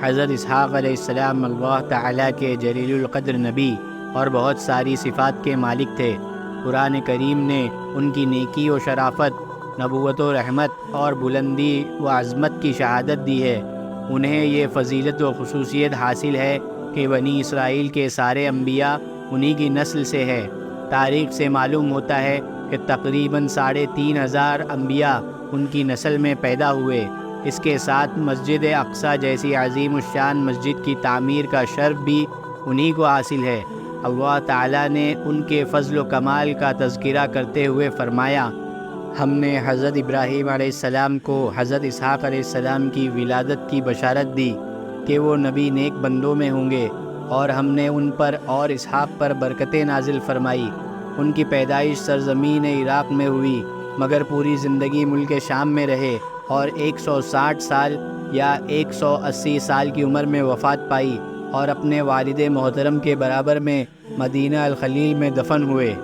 حضرت اسحاق علیہ السلام اللہ تعالیٰ کے جلیل القدر نبی اور بہت ساری صفات کے مالک تھے۔ قرآن کریم نے ان کی نیکی و شرافت، نبوت و رحمت اور بلندی و عظمت کی شہادت دی ہے۔ انہیں یہ فضیلت و خصوصیت حاصل ہے کہ بنی اسرائیل کے سارے انبیاء انہی کی نسل سے ہے۔ تاریخ سے معلوم ہوتا ہے کہ تقریباً 3500 انبیاء ان کی نسل میں پیدا ہوئے۔ اس کے ساتھ مسجد اقصیٰ جیسی عظیم الشان مسجد کی تعمیر کا شرف بھی انہی کو حاصل ہے۔ اللہ تعالیٰ نے ان کے فضل و کمال کا تذکرہ کرتے ہوئے فرمایا، ہم نے حضرت ابراہیم علیہ السلام کو حضرت اسحاق علیہ السلام کی ولادت کی بشارت دی کہ وہ نبی نیک بندوں میں ہوں گے، اور ہم نے ان پر اور اسحاق پر برکتیں نازل فرمائی۔ ان کی پیدائش سرزمین عراق میں ہوئی، مگر پوری زندگی ملک شام میں رہے اور 160 سال یا 180 سال کی عمر میں وفات پائی، اور اپنے والد محترم کے برابر میں مدینہ الخلیل میں دفن ہوئے۔